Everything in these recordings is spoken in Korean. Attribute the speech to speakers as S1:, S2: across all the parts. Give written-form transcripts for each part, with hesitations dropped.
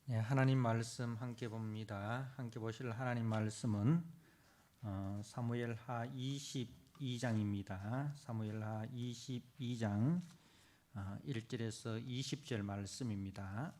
S1: 네, 하나님 말씀 함께 봅니다. 함께 보실 하나님 말씀은 사무엘하 22장입니다. 사무엘하 22장 1절에서 20절 말씀입니다.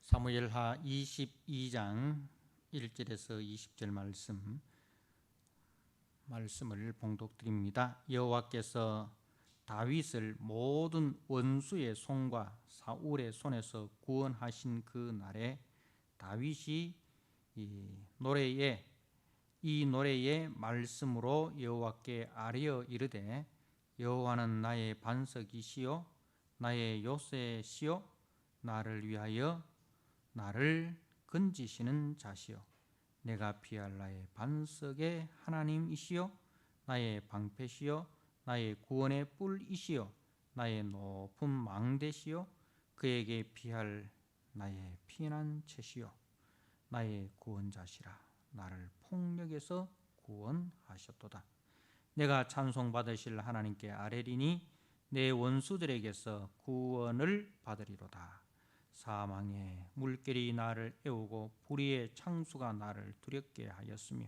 S1: 사무엘하 22장 1절에서 20절 말씀을 봉독드립니다. 여호와께서 다윗을 모든 원수의 손과 사울의 손에서 구원하신 그 날에 다윗이 이 노래의 말씀으로 여호와께 아뢰어 이르되 여호와는 나의 반석이시요 나의 요새시요 나를 위하여 나를 건지시는 자시요 내가 피할 나의 반석의 하나님이시요 나의 방패시요 나의 구원의 뿔이시요 나의 높은 망대시요 그에게 피할 나의 피난처시요 나의 구원자시라 나를 폭력에서 구원하셨도다. 내가 찬송받으실 하나님께 아뢰리니 내 원수들에게서 구원을 받으리로다. 사망의 물결이 나를 애우고 불의의 창수가 나를 두렵게 하였으며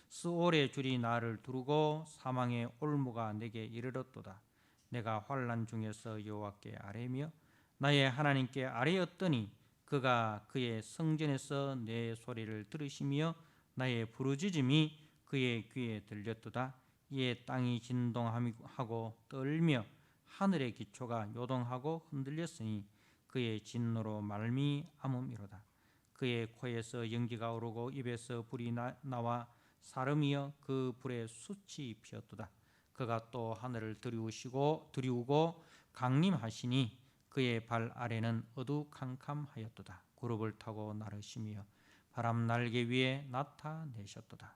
S1: 스올의 줄이 나를 두르고 사망의 올무가 내게 이르렀도다. 내가 환난 중에서 여호와께 아뢰며 나의 하나님께 아뢰었더니 그가 그의 성전에서 내 소리를 들으시며 나의 부르짖음이 그의 귀에 들렸도다. 이에 땅이 진동하고 떨며 하늘의 기초가 요동하고 흔들렸으니 그의 진노로 말미암음이로다. 그의 코에서 연기가 오르고 입에서 불이 나와 사름이여 그 불에 숯이 피었도다. 그가 또 하늘을 드리우고 강림하시니 그의 발 아래는 어두캄캄하였도다. 구름을 타고 나르시며 바람 날개 위에 나셨도다.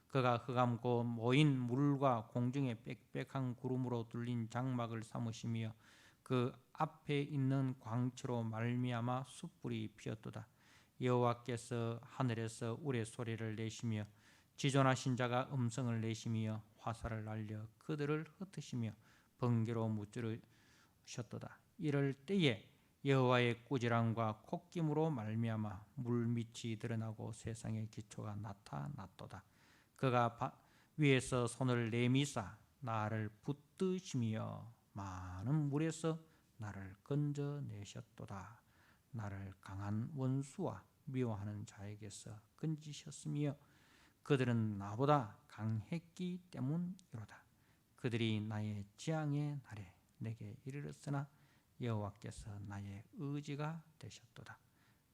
S1: 그가 흑암고 모인 물과 공중의 빽빽한 구름으로 둘린 장막을 삼으시며 그 앞에 있는 광채로 말미암아 숯불이 피었도다. 여호와께서 하늘에서 우레소리를 내시며 지존하신 자가 음성을 내시며 화살을 날려 그들을 흩으시며 번개로 무찌르셨도다. 이럴 때에 여호와의 꾸지람과 콧김으로 말미암아 물밑이 드러나고 세상의 기초가 나타났도다. 그가 위에서 손을 내미사 나를 붙드시며 많은 물에서 나를 건져내셨도다. 나를 강한 원수와 미워하는 자에게서 건지셨으며 그들은 나보다 강했기 때문이로다. 그들이 나의 재앙의 날에 내게 이르렀으나 여호와께서 나의 의지가 되셨도다.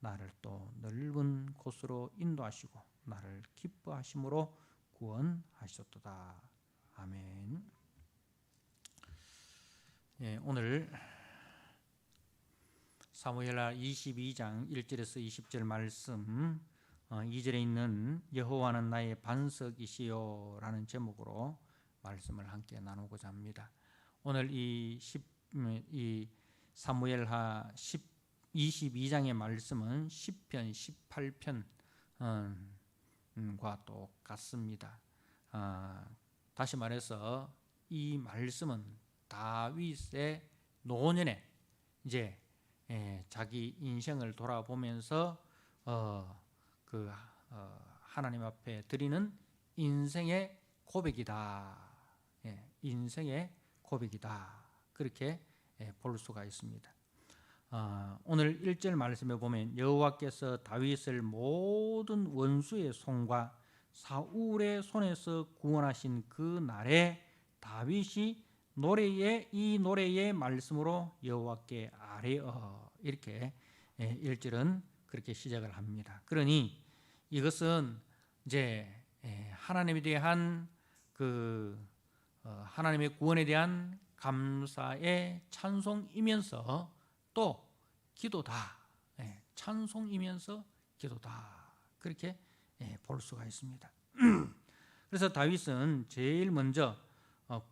S1: 나를 또 넓은 곳으로 인도하시고 나를 기뻐하심으로 구원하셨도다. 아멘. 예, 오늘 사무엘하 22장 1절에서 20절 말씀 2절에 있는 여호와는 나의 반석이시요 라는 제목으로 말씀을 함께 나누고자 합니다. 오늘 이 사무엘하 22장의 말씀은 시편 18편과 똑같습니다. 다시 말해서 이 말씀은 다윗의 노년에 이제 자기 인생을 돌아보면서 하나님 앞에 드리는 인생의 고백이다. 인생의 고백이다. 그렇게 볼 수가 있습니다. 오늘 1절 말씀에 보면 여호와께서 다윗을 모든 원수의 손과 사울의 손에서 구원하신 그 날에 다윗이 이 노래의 말씀으로 여호와께 아뢰어 이렇게 1절은 그렇게 시작을 합니다. 그러니 이것은 이제 하나님에 대한 하나님의 구원에 대한 감사의 찬송이면서 또 기도다. 찬송이면서 기도다. 그렇게 볼 수가 있습니다. 그래서 다윗은 제일 먼저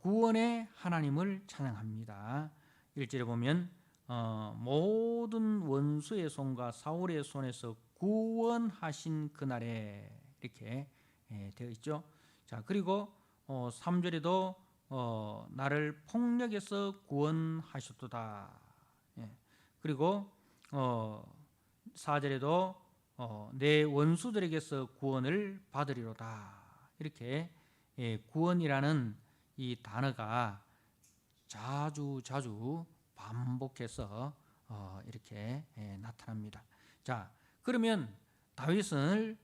S1: 구원의 하나님을 찬양합니다. 1절에 보면 모든 원수의 손과 사울의 손에서 구원하신 그날에 이렇게 되어 있죠. 자, 그리고 3절에도 나를 폭력에서 구원하셨도다. 그리고 4절에도 내 원수들에게서 구원을 받으리로다. 이렇게 구원이라는 이 단어가 자주 반복해서 이렇게 나타납니다. 자, 그러면 다윗을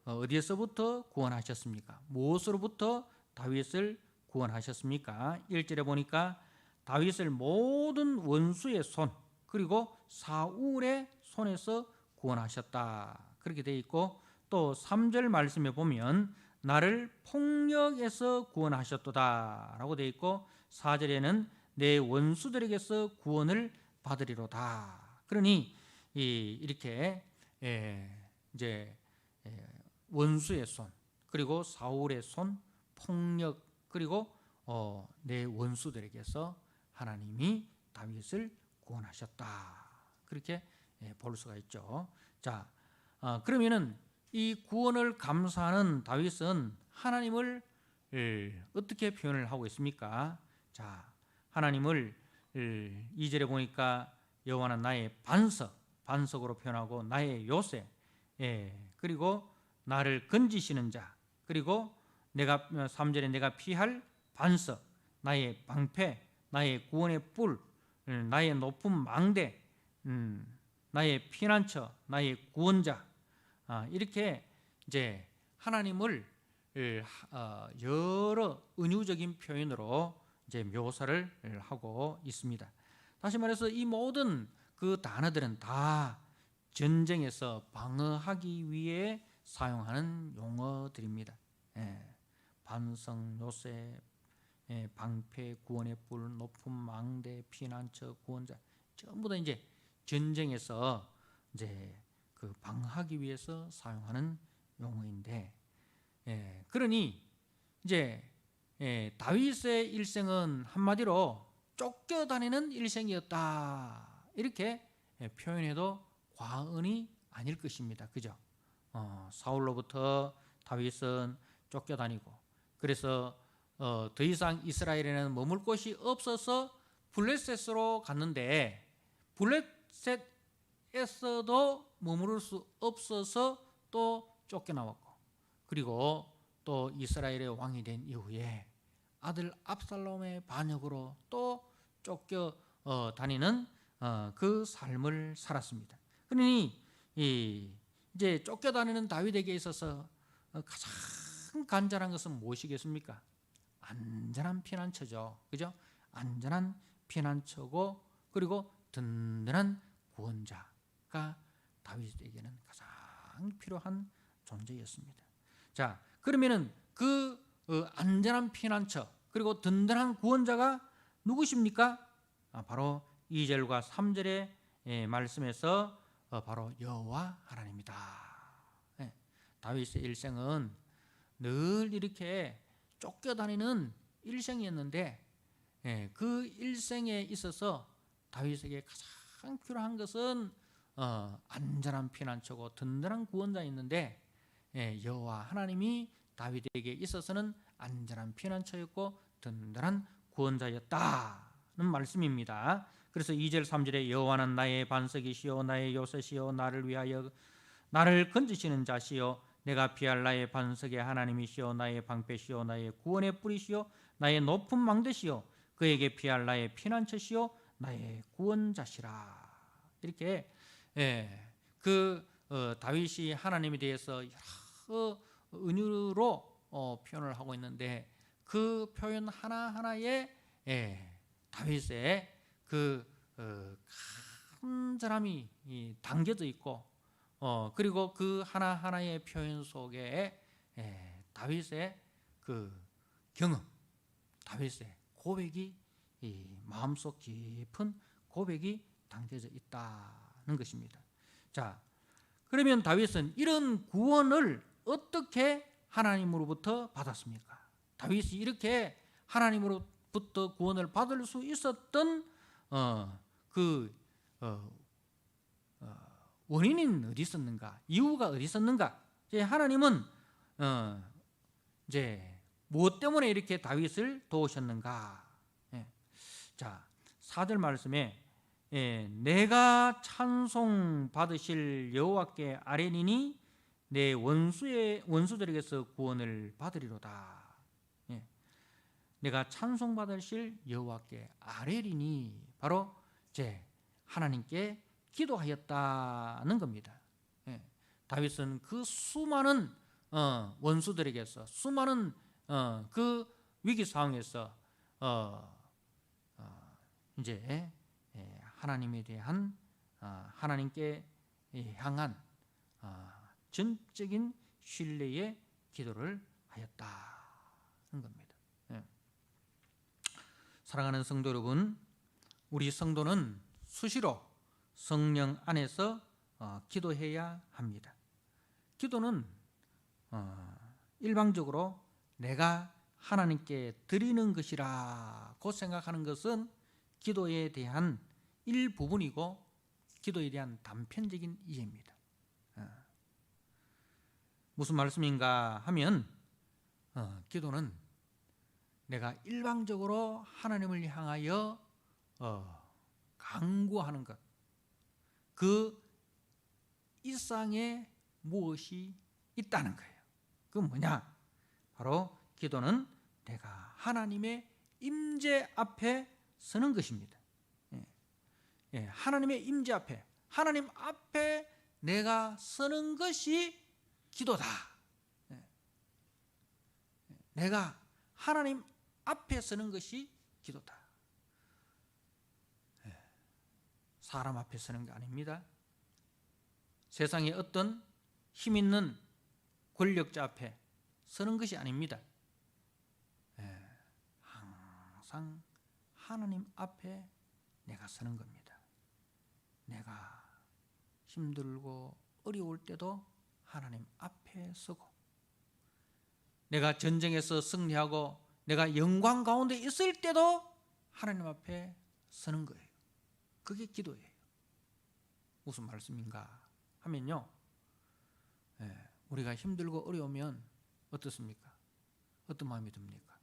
S1: 어디에서부터 구원하셨습니까? 무엇으로부터 다윗을 구원하셨습니까? 1절에 보니까 다윗을 모든 원수의 손 그리고 사울의 손에서 구원하셨다. 그렇게 되어 있고 또 3절 말씀에 보면 나를 폭력에서 구원하셨도다 라고 되어 있고 4절에는 내 원수들에게서 구원을 받으리로다. 그러니 이렇게 이제 원수의 손 그리고 사울의 손 폭력 그리고 내 원수들에게서 하나님이 다윗을 구원하셨다. 그렇게 볼 수가 있죠. 자, 그러면은 이 구원을 감사하는 다윗은 하나님을 어떻게 표현을 하고 있습니까? 자, 하나님을 2절에 보니까 여호와는 나의 반석으로 표현하고 나의 요새, 그리고 나를 건지시는 자, 그리고 3절에 내가 피할 반석, 나의 방패, 나의 구원의 뿔, 나의 높은 망대, 나의 피난처, 나의 구원자, 이렇게 이제 하나님을 여러 은유적인 표현으로 이제 묘사를 하고 있습니다. 다시 말해서 이 모든 그 단어들은 다 전쟁에서 방어하기 위해 사용하는 용어들입니다. 반석, 요새, 방패, 구원의 뿔, 높은 망대, 피난처, 구원자, 전부 다 이제 전쟁에서 이제 그 방어하기 위해서 사용하는 용어인데, 그러니 이제 다윗의 일생은 한마디로 쫓겨다니는 일생이었다. 이렇게 표현해도 과언이 아닐 것입니다. 그죠? 사울로부터 다윗은 쫓겨다니고, 그래서 더 이상 이스라엘에는 머물 곳이 없어서 블레셋으로 갔는데, 블레셋에서도 머무를 수 없어서 또 쫓겨나왔고, 그리고 또 이스라엘의 왕이 된 이후에 아들 압살롬의 반역으로 또 쫓겨 다니는 그 삶을 살았습니다. 그러니 이제 쫓겨다니는 다윗에게 있어서 가장 간절한 것은 무엇이겠습니까? 안전한 피난처죠. 그죠? 안전한 피난처고, 그리고 든든한 구원자가 다윗에게는 가장 필요한 존재였습니다. 자, 그러면은 그 안전한 피난처 그리고 든든한 구원자가 누구십니까? 바로 2절과 3절의 말씀에서 바로 여호와 하나님이다. 다윗의 일생은 늘 이렇게 쫓겨다니는 일생이었는데, 그 일생에 있어서 다윗에게 가장 필요한 것은 안전한 피난처고 든든한 구원자였는데, 여호와 하나님이 다윗에게 있어서는 안전한 피난처였고 든든한 구원자였다는 말씀입니다. 그래서 2절 3절에 여호와는 나의 반석이시요 나의 요새시요 나를 위하여 나를 건지시는 자시요 내가 피할 나의 반석의 하나님이시요 나의 방패시요 나의 구원의 뿌리시요 나의 높은 망대시요 그에게 피할 나의 피난처시요 나의 구원자시라. 이렇게 다윗이 하나님에 대해서 여러 은유로 표현을 하고 있는데, 그 표현 하나하나에 다윗의 그 간절함이 담겨져 있고, 그리고 그 하나하나의 표현 속에 다윗의 그 경험, 다윗의 고백이 마음속 깊은 고백이 담겨져 있다는 것입니다. 자, 그러면 다윗은 이런 구원을 어떻게 하나님으로부터 받았습니까? 다윗이 이렇게 하나님으로부터 구원을 받을 수 있었던 그 원인은 어디 있었는가, 이유가 어디 있었는가. 이제 하나님은 이제 무엇 때문에 이렇게 다윗을 도우셨는가. 자, 4절 말씀에 내가 찬송 받으실 여호와께 아뢰니니 내 원수들에게서 구원을 받으리로다. 내가 찬송 받으실 여호와께 아뢰리니 바로 이제 하나님께 기도하였다는 겁니다. 다윗은 그 수많은 원수들에게서, 수많은 그 위기 상황에서 이제 하나님에 대한 하나님께 향한 전적인 신뢰의 기도를 하였다는 겁니다. 사랑하는 성도 여러분, 우리 성도는 수시로 성령 안에서 기도해야 합니다. 기도는 일방적으로 내가 하나님께 드리는 것이라고 생각하는 것은 기도에 대한 일부분이고 기도에 대한 단편적인 이해입니다. 무슨 말씀인가 하면 기도는 내가 일방적으로 하나님을 향하여 간구하는 것, 그 일상에 무엇이 있다는 거예요. 그건 뭐냐? 바로 기도는 내가 하나님의 임재 앞에 서는 것입니다. 하나님의 임재 앞에, 하나님 앞에 내가 서는 것이 기도다. 내가 하나님 앞에 서는 것이 기도다. 사람 앞에 서는 게 아닙니다. 세상의 어떤 힘 있는 권력자 앞에 서는 것이 아닙니다. 항상 하나님 앞에 내가 서는 겁니다. 내가 힘들고 어려울 때도 하나님 앞에 서고, 내가 전쟁에서 승리하고 내가 영광 가운데 있을 때도 하나님 앞에 서는 거예요. 그게 기도예요. 무슨 말씀인가 하면요, 우리가 힘들고 어려우면 어떻습니까? 어떤 마음이 듭니까?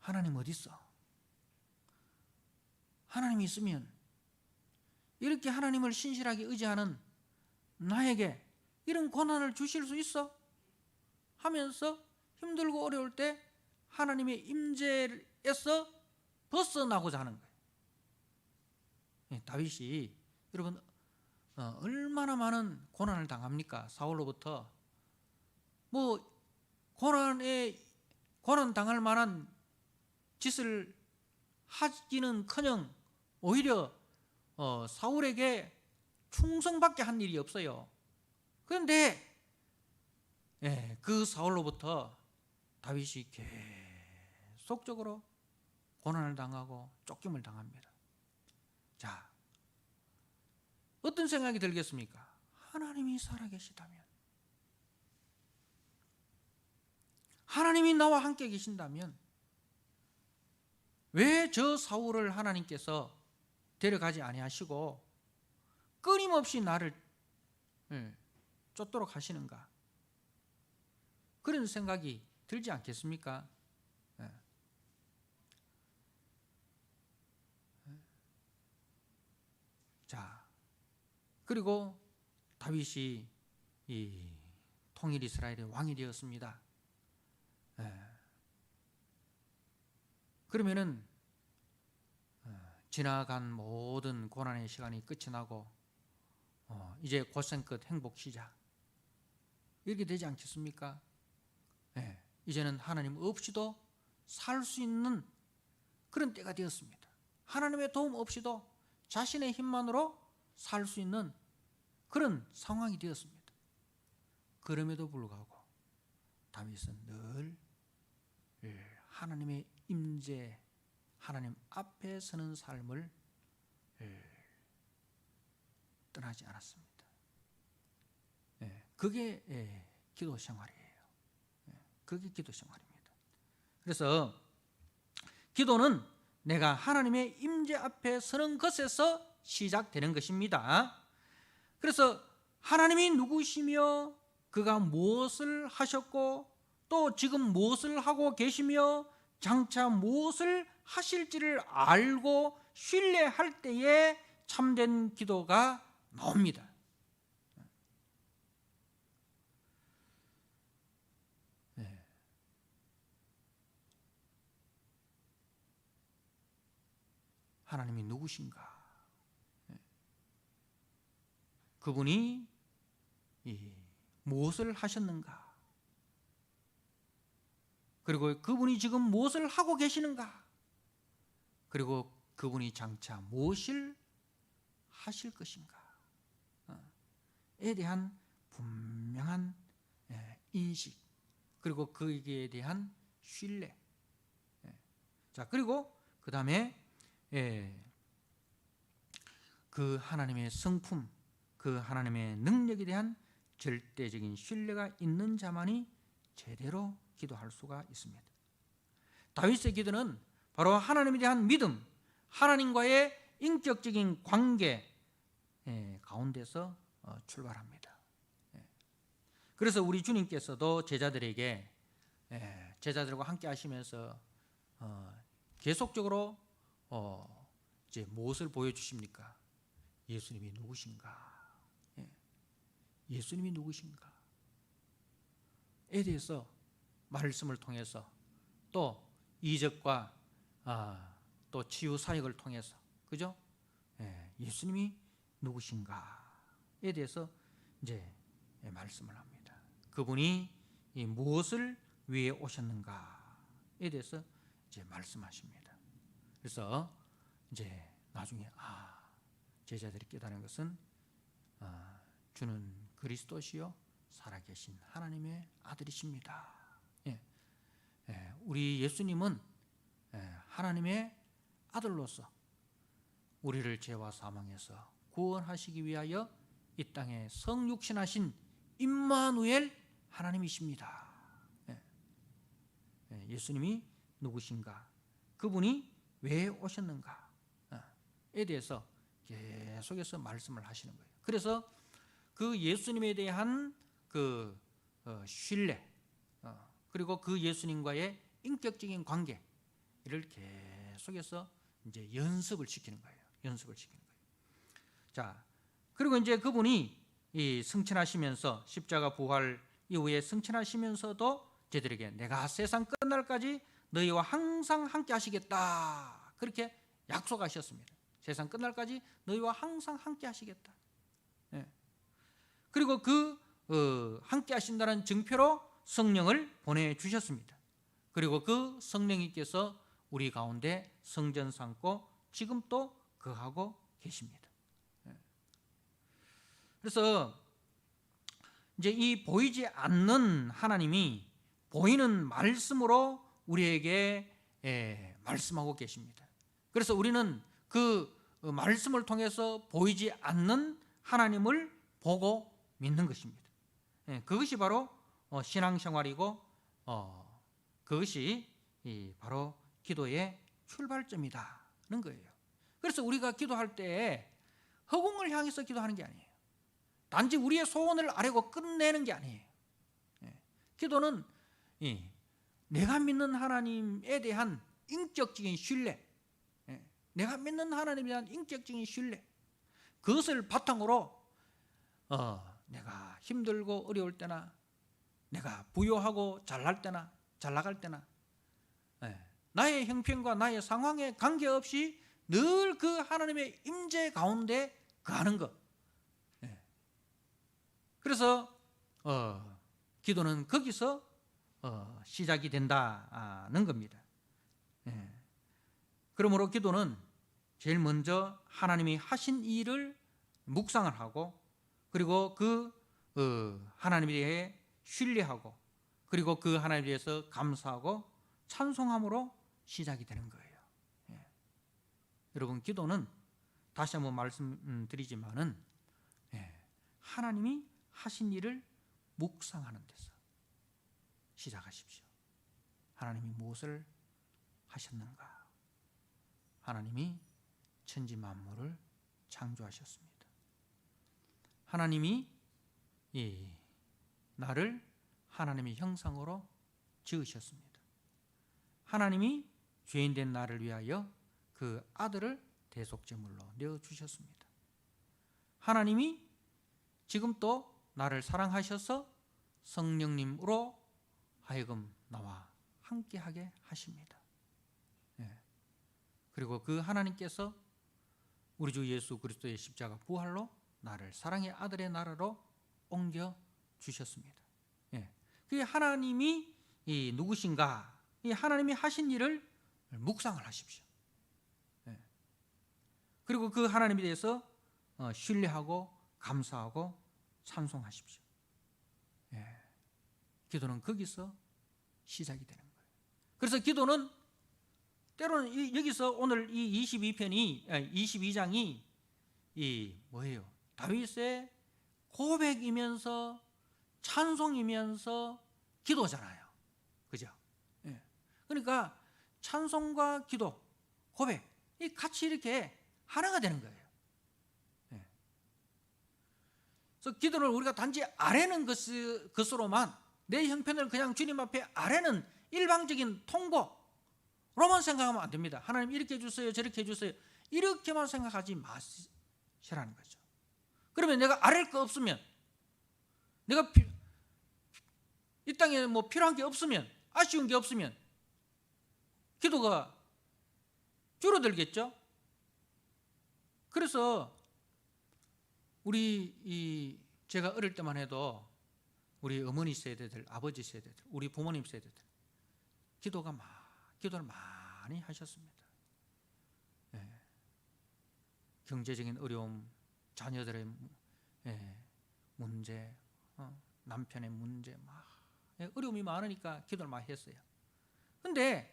S1: 하나님 어디 있어? 하나님이 있으면 이렇게 하나님을 신실하게 의지하는 나에게 이런 고난을 주실 수 있어? 하면서 힘들고 어려울 때 하나님의 임재에서 벗어나고자 하는 거예요. 다윗이 여러분 얼마나 많은 고난을 당합니까? 사울로부터 뭐 고난 당할 만한 짓을 하기는커녕 오히려 사울에게 충성밖에 한 일이 없어요. 그런데 그 사울로부터 다윗이 계속적으로 고난을 당하고 쫓김을 당합니다. 자, 어떤 생각이 들겠습니까? 하나님이 살아계시다면, 하나님이 나와 함께 계신다면 왜 저 사울을 하나님께서 데려가지 아니하시고 끊임없이 나를 쫓도록 하시는가? 그런 생각이 들지 않겠습니까? 자, 그리고 다윗이 이 통일 이스라엘의 왕이 되었습니다. 그러면은 지나간 모든 고난의 시간이 끝이 나고 이제 고생 끝 행복 시작, 이렇게 되지 않겠습니까? 이제는 하나님 없이도 살 수 있는 그런 때가 되었습니다. 하나님의 도움 없이도 자신의 힘만으로 살 수 있는 그런 상황이 되었습니다. 그럼에도 불구하고 다윗은 늘 하나님의 임재, 하나님 앞에 서는 삶을 떠나지 않았습니다. 그게 기도 생활이에요. 그게 기도 생활입니다. 그래서 기도는 내가 하나님의 임재 앞에 서는 것에서 시작되는 것입니다. 그래서 하나님이 누구시며 그가 무엇을 하셨고 또 지금 무엇을 하고 계시며 장차 무엇을 하실지를 알고 신뢰할 때에 참된 기도가 나옵니다. 하나님이 누구신가? 그분이 무엇을 하셨는가? 그리고 그분이 지금 무엇을 하고 계시는가? 그리고 그분이 장차 무엇을 하실 것인가? 에 대한 분명한 인식, 그리고 그에 대한 신뢰. 자, 그리고 그 다음에 그 하나님의 성품, 그 하나님의 능력에 대한 절대적인 신뢰가 있는 자만이 제대로 기도할 수가 있습니다. 다윗의 기도는 바로 하나님에 대한 믿음, 하나님과의 인격적인 관계 가운데서 출발합니다. 그래서 우리 주님께서도 제자들에게, 제자들과 함께 하시면서 계속적으로 이제 무엇을 보여주십니까? 예수님이 누구신가? 예수님이 누구신가? 에 대해서 말씀을 통해서, 또 이적과 또 치유 사역을 통해서, 그죠? 예수님이 누구신가에 대해서 이제 말씀을 합니다. 그분이 무엇을 위해 오셨는가에 대해서 이제 말씀하십니다. 그래서 이제 나중에 제자들이 깨달은 것은 주는 그리스도시요 살아계신 하나님의 아들이십니다. 우리 예수님은 하나님의 아들로서 우리를 죄와 사망에서 구원하시기 위하여 이 땅에 성육신하신 임마누엘 하나님이십니다. 예수님이 누구신가? 그분이 왜 오셨는가에 대해서 계속해서 말씀을 하시는 거예요. 그래서 그 예수님에 대한 그 신뢰, 그리고 그 예수님과의 인격적인 관계를 계속해서 이제 연습을 시키는 거예요. 자, 그리고 이제 그분이 이 승천하시면서, 십자가 부활 이후에 승천하시면서도 저들에게 내가 세상 끝날까지 너희와 항상 함께 하시겠다, 그렇게 약속하셨습니다. 세상 끝날까지 너희와 항상 함께 하시겠다. 그리고 그 함께 하신다는 증표로 성령을 보내주셨습니다. 그리고 그 성령님께서 우리 가운데 성전 삼고 지금 또 거하고 계십니다. 그래서 이제 이 보이지 않는 하나님이 보이는 말씀으로 우리에게 말씀하고 계십니다. 그래서 우리는 그 말씀을 통해서 보이지 않는 하나님을 보고 믿는 것입니다. 그것이 바로 신앙생활이고, 그것이 바로 기도의 출발점이라는 거예요. 그래서 우리가 기도할 때 허공을 향해서 기도하는 게 아니에요. 단지 우리의 소원을 아뢰고 끝내는 게 아니에요. 기도는 내가 믿는 하나님에 대한 인격적인 신뢰, 내가 믿는 하나님에 대한 인격적인 신뢰, 그것을 바탕으로 내가 힘들고 어려울 때나, 내가 부유하고 잘날 때나 잘나갈 때나, 나의 형편과 나의 상황에 관계없이 늘 그 하나님의 임재 가운데 거하는 것. 그래서 기도는 거기서 시작이 된다는 겁니다. 그러므로 기도는 제일 먼저 하나님이 하신 일을 묵상을 하고, 그리고 그 하나님에 대해 신뢰하고, 그리고 그 하나님에 대해서 감사하고 찬송함으로 시작이 되는 거예요. 여러분, 기도는 다시 한번 말씀드리지만은 하나님이 하신 일을 묵상하는 데서 시작하십시오. 하나님이 무엇을 하셨는가? 하나님이 천지 만물을 창조하셨습니다. 하나님이 나를 하나님의 형상으로 지으셨습니다. 하나님이 죄인된 나를 위하여 그 아들을 대속제물로 내어주셨습니다. 하나님이 지금 또 나를 사랑하셔서 성령님으로 하여금 나와 함께하게 하십니다. 그리고 그 하나님께서 우리 주 예수 그리스도의 십자가 부활로 나를 사랑의 아들의 나라로 옮겨 주셨습니다. 그게 하나님이 누구신가? 이 하나님이 하신 일을 묵상을 하십시오. 그리고 그 하나님에 대해서 신뢰하고 감사하고 찬송하십시오. 기도는 거기서 시작이 되는 거예요. 그래서 기도는 때로는 여기서 오늘 이 22장이 뭐예요? 다윗의 고백이면서 찬송이면서 기도잖아요. 그죠? 그러니까 찬송과 기도, 고백, 이 같이 이렇게 하나가 되는 거예요. 그래서 기도를 우리가 단지 아뢰는 것으로만 내 형편을 그냥 주님 앞에 아뢰는 일방적인 통보로만 생각하면 안 됩니다. 하나님 이렇게 해주세요, 저렇게 해주세요, 이렇게만 생각하지 마시라는 거죠. 그러면 내가 아랠 거 없으면, 내가 이 땅에 뭐 필요한 게 없으면, 아쉬운 게 없으면 기도가 줄어들겠죠. 그래서 제가 어릴 때만 해도 우리 어머니 세대들, 아버지 세대들, 우리 부모님 세대들 기도를 많이 하셨습니다. 경제적인 어려움, 자녀들의 문제, 남편의 문제, 어려움이 많으니까 기도를 많이 했어요. 근데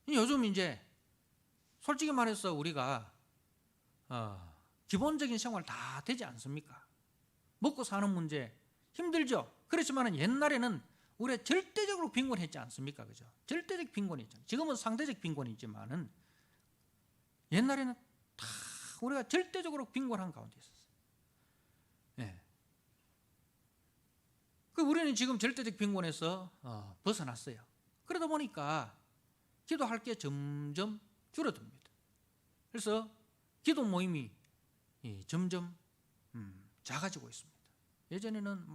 S1: 요즘 이제 솔직히 말해서 우리가 기본적인 생활 다 되지 않습니까? 먹고 사는 문제 힘들죠. 그렇지만 옛날에는 우리가 절대적으로 빈곤했지 않습니까? 그죠? 절대적 빈곤이죠. 지금은 상대적 빈곤이지만은 옛날에는 다 우리가 절대적으로 빈곤한 가운데 있었어요. 우리는 지금 절대적 빈곤에서 벗어났어요. 그러다 보니까 기도할 게 점점 줄어듭니다. 그래서 기도 모임이 점점 작아지고 있습니다. 예전에는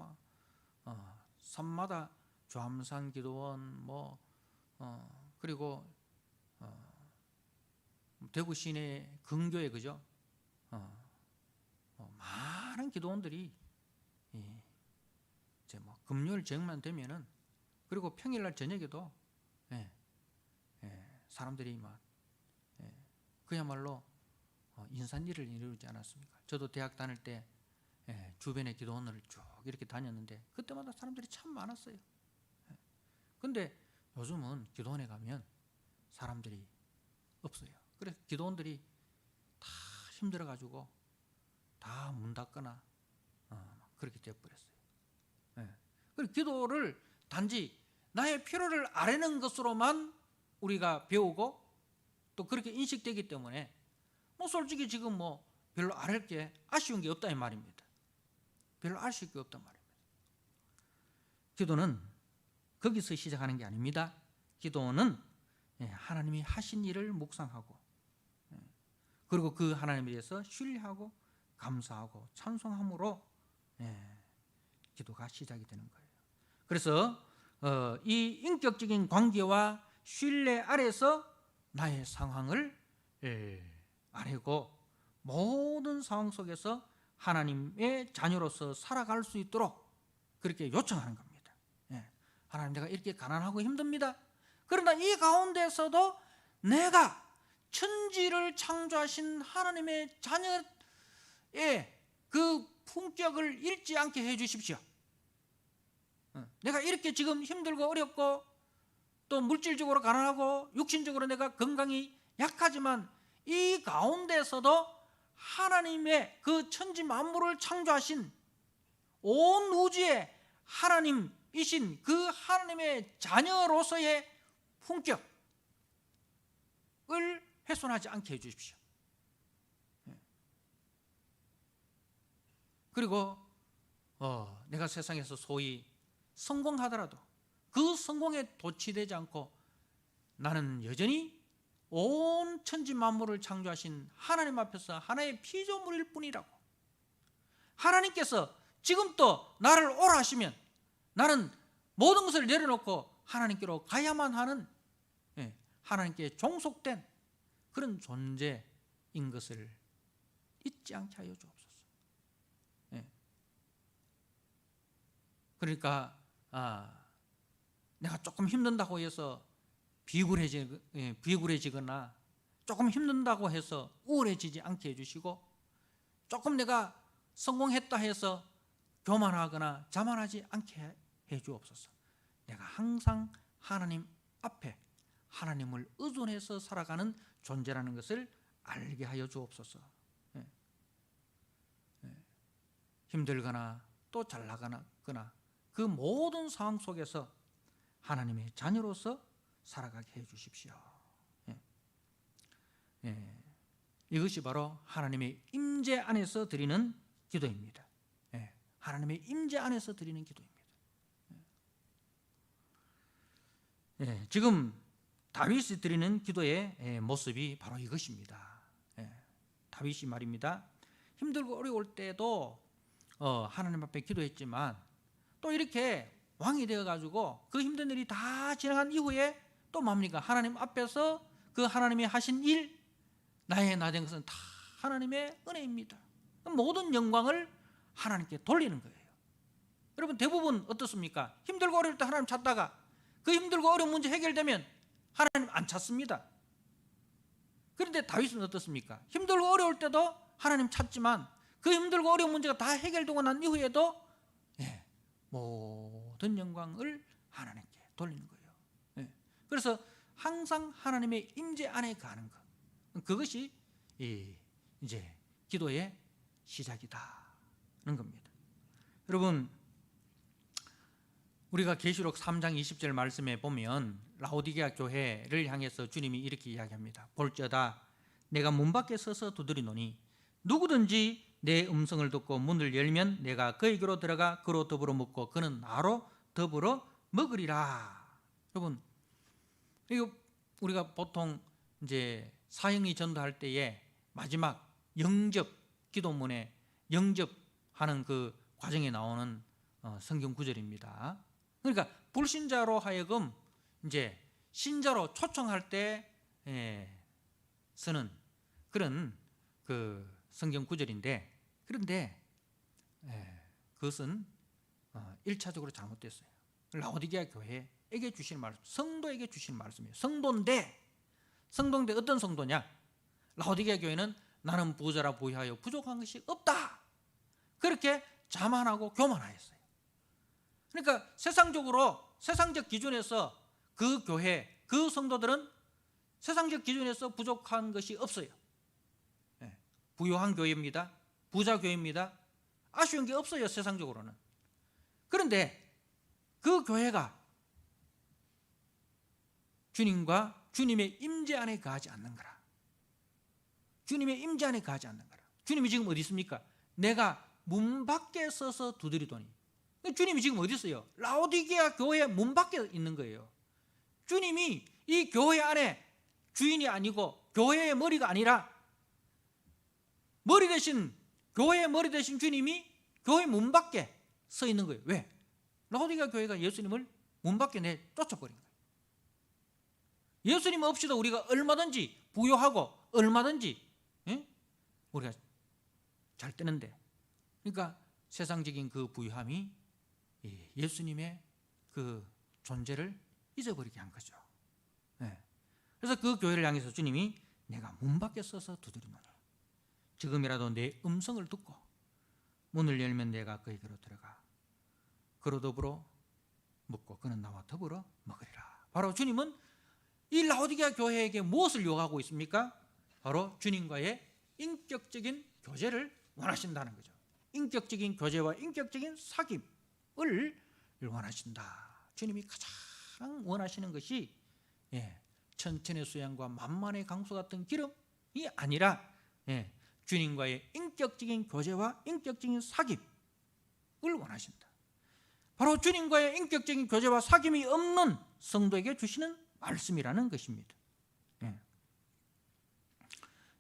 S1: 산마다 좌암산 기도원, 그리고 대구 시내 근교에 그죠? 많은 기도원들이 이제 금요일 저녁만 되면은, 그리고 평일날 저녁에도 사람들이 그야말로 인산일을 이루지 않았습니까? 저도 대학 다닐 때 주변의 기도원을 쭉 이렇게 다녔는데 그때마다 사람들이 참 많았어요. 근데 요즘은 기도원에 가면 사람들이 없어요. 그래서 기도원들이 다 힘들어가지고 다 문 닫거나 그렇게 되어버렸어요. 그리고 기도를 단지 나의 필요를 아뢰는 것으로만 우리가 배우고 또 그렇게 인식되기 때문에 솔직히 지금 별로 아랠 게 아쉬운 게 없다 이 말입니다. 별로 아쉬울 게 없단 말입니다. 기도는 거기서 시작하는 게 아닙니다. 기도는 하나님이 하신 일을 묵상하고, 그리고 그 하나님에 대해서 신뢰하고 감사하고 찬송함으로 기도가 시작이 되는 거예요. 그래서 이 인격적인 관계와 신뢰 아래서 나의 상황을 아뢰고 모든 상황 속에서 하나님의 자녀로서 살아갈 수 있도록 그렇게 요청하는 겁니다. 하나님, 내가 이렇게 가난하고 힘듭니다. 그러나 이 가운데서도 내가 천지를 창조하신 하나님의 자녀의 그 품격을 잃지 않게 해 주십시오. 내가 이렇게 지금 힘들고 어렵고 또 물질적으로 가난하고 육신적으로 내가 건강이 약하지만 이 가운데서도 하나님의 그 천지 만물을 창조하신 온 우주의 하나님이신 그 하나님의 자녀로서의 품격을 훼손하지 않게 해주십시오. 그리고 내가 세상에서 소위 성공하더라도 그 성공에 도취되지 않고 나는 여전히 온 천지 만물을 창조하신 하나님 앞에서 하나의 피조물일 뿐이라고, 하나님께서 지금도 나를 오라 하시면 나는 모든 것을 내려놓고 하나님께로 가야만 하는, 하나님께 종속된 그런 존재인 것을 잊지 않게 하여 주옵소서. 그러니까 내가 조금 힘든다고 해서 비굴해지거나 조금 힘든다고 해서 우울해지지 않게 해주시고, 조금 내가 성공했다 해서 교만하거나 자만하지 않게 해주옵소서. 내가 항상 하나님 앞에 하나님을 의존해서 살아가는 존재라는 것을 알게 하여 주옵소서. 힘들거나 또 잘나거나 그 모든 상황 속에서 하나님의 자녀로서 살아가게 해 주십시오. 이것이 바로 하나님의 임재 안에서 드리는 기도입니다. 하나님의 임재 안에서 드리는 기도입니다. 지금 다윗이 드리는 기도의 모습이 바로 이것입니다. 다윗이 말입니다. 힘들고 어려울 때도 하나님 앞에 기도했지만 또 이렇게 왕이 되어가지고 그 힘든 일이 다 지나간 이후에 또 뭡니까? 하나님 앞에서 그 하나님이 하신 일, 나의 나 된 것은 다 하나님의 은혜입니다. 모든 영광을 하나님께 돌리는 거예요. 여러분 대부분 어떻습니까? 힘들고 어려울 때 하나님 찾다가 그 힘들고 어려운 문제 해결되면 하나님 안 찾습니다. 그런데 다윗은 어떻습니까? 힘들고 어려울 때도 하나님 찾지만 그 힘들고 어려운 문제가 다 해결되고 난 이후에도 모든 영광을 하나님께 돌리는 거예요. 그래서 항상 하나님의 임재 안에 가는 것, 그것이 이제 기도의 시작이다는 겁니다. 여러분, 우리가 계시록 3장 20절 말씀에 보면 라오디게아 교회를 향해서 주님이 이렇게 이야기합니다. 볼지어다 내가 문 밖에 서서 두드리노니 누구든지 내 음성을 듣고 문을 열면 내가 그에게로 들어가 그로 더불어 먹고 그는 나로 더불어 먹으리라. 여러분, 이거 우리가 보통 이제 사형이 전도할 때에 마지막 영접 기도문에 영접하는 그 과정에 나오는 성경 구절입니다. 그러니까 불신자로 하여금 이제 신자로 초청할 때 쓰는 그런 그 성경 구절인데, 그런데 그것은 1차적으로 잘못됐어요. 라오디게아 교회에게 주시는 말씀, 성도에게 주시는 말씀이에요. 성도인데 어떤 성도냐? 라오디게아 교회는 나는 부자라 부유하여 부족한 것이 없다, 그렇게 자만하고 교만하였어요. 그러니까 세상적 기준에서 그 교회, 그 성도들은 세상적 기준에서 부족한 것이 없어요. 부유한 교회입니다. 부자 교회입니다. 아쉬운 게 없어요, 세상적으로는. 그런데 그 교회가 주님과 주님의 임재 안에 거하지 않는 거라. 주님의 임재 안에 거하지 않는 거라. 주님이 지금 어디 있습니까? 내가 문 밖에 서서 두드리더니. 주님이 지금 어디 있어요? 라오디게아 교회 문 밖에 있는 거예요. 주님이 이 교회 안에 주인이 아니고 교회의 머리가 아니라 교회의 머리 대신 주님이 교회 문 밖에 서 있는 거예요. 왜? 라오디게아 교회가 예수님을 문 밖에 쫓아버린 거예요. 예수님 없이도 우리가 얼마든지 부유하고 얼마든지 우리가 잘 되는데, 그러니까 세상적인 그 부유함이 예수님의 그 존재를 잊어버리게 한 거죠. 그래서 그 교회를 향해서 주님이 내가 문 밖에 서서 두드리노라. 지금이라도 내 음성을 듣고 문을 열면 내가 그에게로 들어가 그로 더불어 먹고 그는 나와 더불어 먹으리라. 바로 주님은 이 라오디게아 교회에게 무엇을 요구하고 있습니까? 바로 주님과의 인격적인 교제를 원하신다는 거죠. 인격적인 교제와 인격적인 사귐을 원하신다. 주님이 가장 원하시는 것이 천천의 수양과 만만의 강수 같은 기름이 아니라 주님과의 인격적인 교제와 인격적인 사귐을 원하신다. 바로 주님과의 인격적인 교제와 사귐이 없는 성도에게 주시는 말씀이라는 것입니다.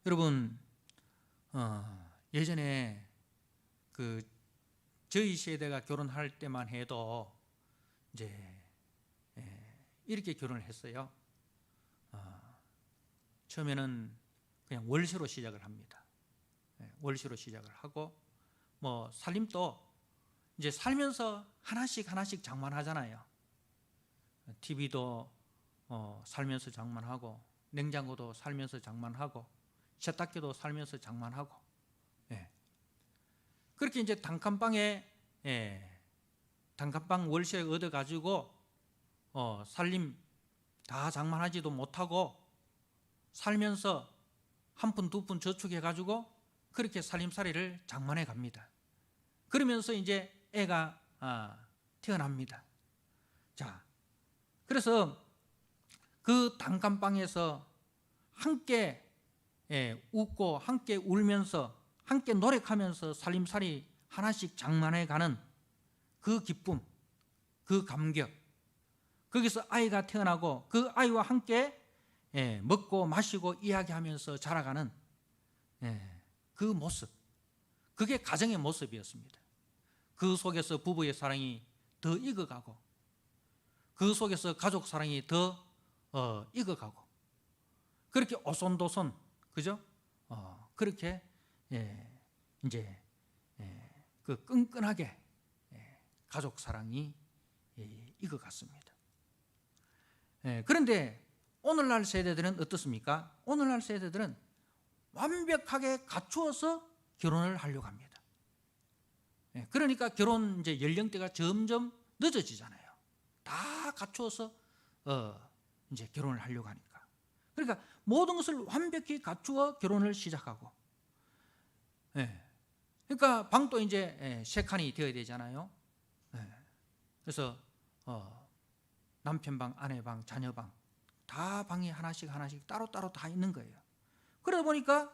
S1: 여러분, 예전에 저희 세대가 결혼할 때만 해도 이제 이렇게 결혼을 했어요. 처음에는 그냥 월세로 시작을 합니다. 월세로 시작을 하고 뭐 살림도 이제 살면서 하나씩 장만하잖아요. TV도 살면서 장만하고, 냉장고도 살면서 장만하고, 세탁기도 살면서 장만하고, 그렇게 이제 단칸방에 단칸방 월세 얻어 가지고 살림 다 장만하지도 못하고 살면서 한 푼 두 푼 저축해 가지고 그렇게 살림살이를 장만해 갑니다. 그러면서 이제 애가 태어납니다. 자, 그래서 그 단칸방에서 함께 웃고 함께 울면서 함께 노력하면서 살림살이 하나씩 장만해 가는 그 기쁨, 그 감격, 거기서 아이가 태어나고 그 아이와 함께 먹고 마시고 이야기하면서 자라가는 그 모습, 그게 가정의 모습이었습니다. 그 속에서 부부의 사랑이 더 익어가고, 그 속에서 가족 사랑이 더 익어가고, 그렇게 오손도손, 그죠? 그렇게 이제 그 끈끈하게 가족 사랑이 익어갔습니다. 그런데 오늘날 세대들은 어떻습니까? 오늘날 세대들은 완벽하게 갖추어서 결혼을 하려고 합니다. 그러니까 결혼 이제 연령대가 점점 늦어지잖아요. 다 갖추어서 이제 결혼을 하려고 하니까. 그러니까 모든 것을 완벽히 갖추어 결혼을 시작하고, 그러니까 방도 이제 세 칸이 되어야 되잖아요. 그래서 남편 방, 아내 방, 자녀 방, 다 방이 하나씩 따로따로 다 있는 거예요. 그러다 보니까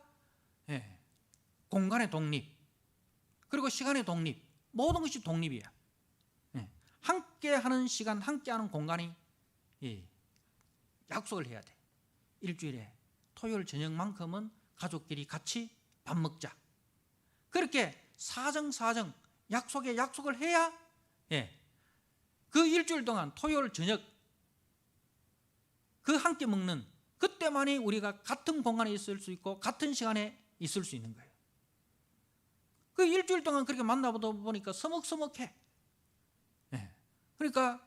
S1: 공간의 독립, 그리고 시간의 독립, 모든 것이 독립이야. 함께하는 시간, 함께하는 공간이 약속을 해야 돼. 일주일에 토요일 저녁만큼은 가족끼리 같이 밥 먹자. 그렇게 사정사정 약속을 해야 그 일주일 동안 토요일 저녁 그 함께 먹는 그때만이 우리가 같은 공간에 있을 수 있고 같은 시간에 있을 수 있는 거예요. 그 일주일 동안 그렇게 만나보다 보니까 서먹서먹해. 그러니까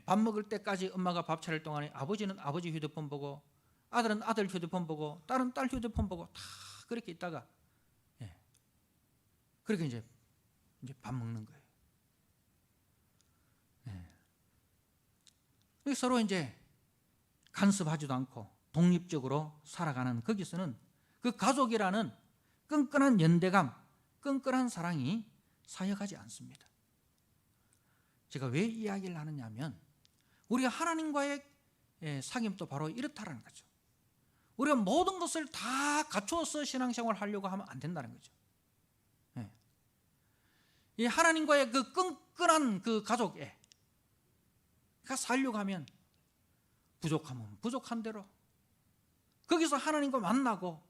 S1: 밥 먹을 때까지 엄마가 밥 차릴 동안에 아버지는 아버지 휴대폰 보고, 아들은 아들 휴대폰 보고, 딸은 딸 휴대폰 보고, 다 그렇게 있다가 그렇게 이제 밥 먹는 거예요. 서로 이제 간섭하지도 않고 독립적으로 살아가는, 거기서는 그 가족이라는 끈끈한 연대감, 끈끈한 사랑이 사역하지 않습니다. 제가 왜 이야기를 하느냐면, 우리가 하나님과의 사귐도 바로 이렇다라는 거죠. 우리가 모든 것을 다 갖추어서 신앙생활을 하려고 하면 안 된다는 거죠. 이 하나님과의 그 끈끈한 그 가족에 살려고 하면 부족하면 부족한 대로 거기서 하나님과 만나고,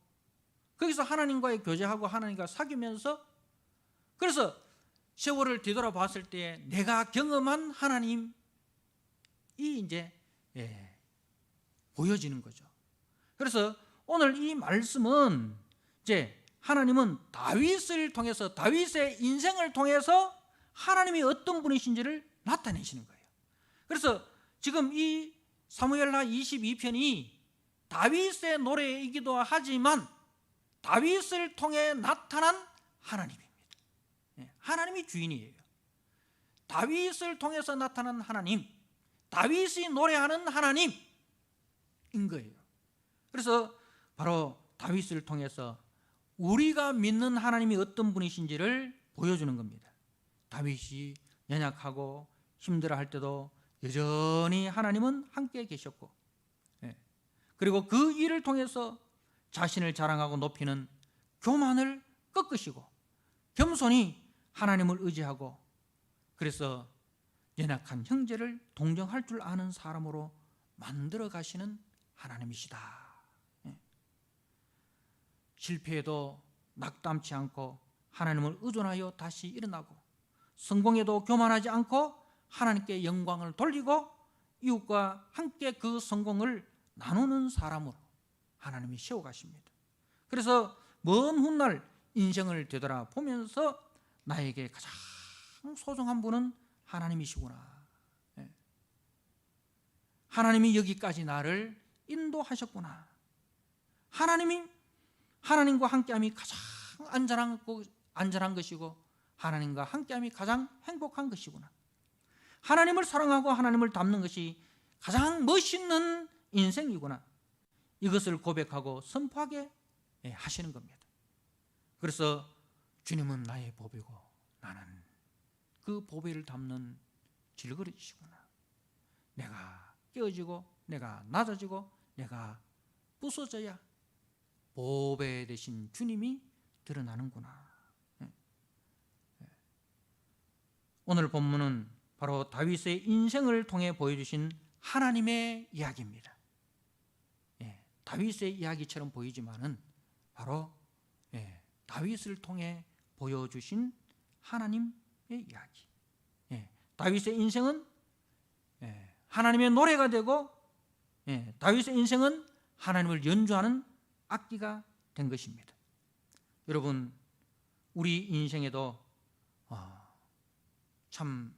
S1: 거기서 하나님과의 교제하고 하나님과 사귀면서, 그래서 세월을 뒤돌아봤을 때 내가 경험한 하나님이 이제 보여지는 거죠. 그래서 오늘 이 말씀은 이제 하나님은 다윗을 통해서, 다윗의 인생을 통해서 하나님이 어떤 분이신지를 나타내시는 거예요. 그래서 지금 이 사무엘하 22편이 다윗의 노래이기도 하지만 다윗을 통해 나타난 하나님입니다. 하나님이 주인이에요. 다윗을 통해서 나타난 하나님, 다윗이 노래하는 하나님인 거예요. 그래서 바로 다윗을 통해서 우리가 믿는 하나님이 어떤 분이신지를 보여주는 겁니다. 다윗이 연약하고 힘들어할 때도 여전히 하나님은 함께 계셨고, 그리고 그 일을 통해서 자신을 자랑하고 높이는 교만을 꺾으시고 겸손히 하나님을 의지하고 그래서 연약한 형제를 동정할 줄 아는 사람으로 만들어 가시는 하나님이시다. 실패해도 낙담치 않고 하나님을 의존하여 다시 일어나고 성공해도 교만하지 않고 하나님께 영광을 돌리고 이웃과 함께 그 성공을 나누는 사람으로 하나님이 세워가십니다. 그래서 먼 훗날 인생을 되돌아보면서 나에게 가장 소중한 분은 하나님이시구나. 하나님이 여기까지 나를 인도하셨구나. 하나님과 함께함이 가장 안전한 것이고 하나님과 함께함이 가장 행복한 것이구나. 하나님을 사랑하고 하나님을 닮는 것이 가장 멋있는 인생이구나. 이것을 고백하고 선포하게 하시는 겁니다. 그래서 주님은 나의 보배고 나는 그 보배를 담는 질그릇이구나. 내가 깨어지고 내가 낮아지고 내가 부서져야 보배 되신 주님이 드러나는구나. 오늘 본문은 바로 다윗의 인생을 통해 보여주신 하나님의 이야기입니다. 다윗의 이야기처럼 보이지만은 바로 다윗을 통해 보여주신 하나님의 이야기. 다윗의 인생은 하나님의 노래가 되고 다윗의 인생은 하나님을 연주하는 악기가 된 것입니다. 여러분, 우리 인생에도 참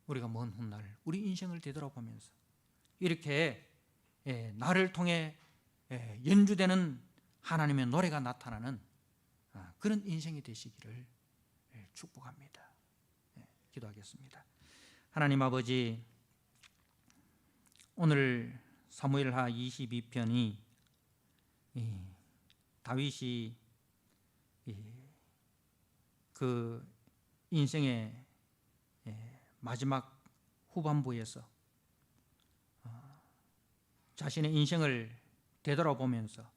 S1: 우리가 먼 훗날 우리 인생을 되돌아보면서 이렇게 나를 통해 연주되는 하나님의 노래가 나타나는 그런 인생이 되시기를 축복합니다. 기도하겠습니다. 하나님 아버지, 오늘 사무엘하 22편이 다윗이 그 인생의 마지막 후반부에서 자신의 인생을 되돌아보면서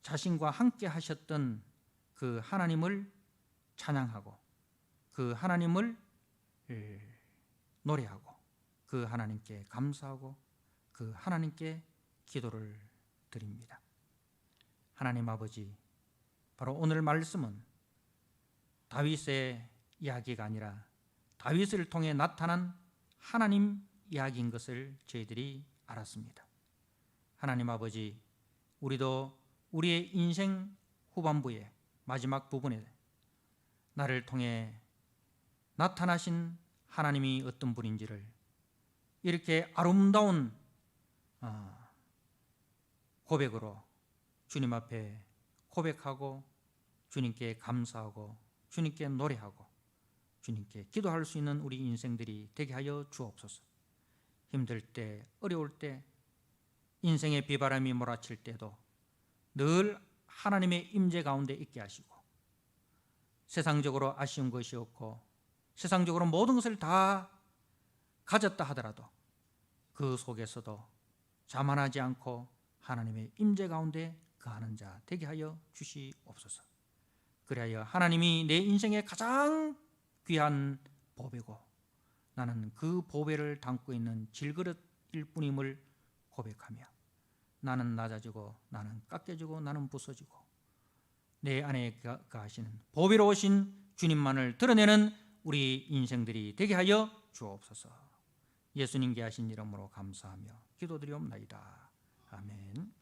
S1: 자신과 함께 하셨던 그 하나님을 찬양하고 그 하나님을 노래하고 그 하나님께 감사하고 그 하나님께 기도를 드립니다. 하나님 아버지, 바로 오늘 말씀은 다윗의 이야기가 아니라 다윗을 통해 나타난 하나님 이야기인 것을 저희들이 알았습니다. 하나님 아버지, 우리도 우리의 인생 후반부의 마지막 부분에 나를 통해 나타나신 하나님이 어떤 분인지를 이렇게 아름다운 고백으로 주님 앞에 고백하고 주님께 감사하고 주님께 노래하고 주님께 기도할 수 있는 우리 인생들이 되게 하여 주옵소서. 힘들 때, 어려울 때, 인생의 비바람이 몰아칠 때도 늘 하나님의 임재 가운데 있게 하시고 세상적으로 아쉬운 것이 없고 세상적으로 모든 것을 다 가졌다 하더라도 그 속에서도 자만하지 않고 하나님의 임재 가운데 거하는 자 되게 하여 주시옵소서. 그리하여 하나님이 내 인생의 가장 귀한 보배고 나는 그 보배를 담고 있는 질그릇일 뿐임을 고백하며 나는 낮아지고 나는 깎여지고 나는 부서지고 내 안에 거하시는 보배로우신 주님만을 드러내는 우리 인생들이 되게 하여 주옵소서. 예수님께 하신 이름으로 감사하며 기도드리옵나이다. 아멘.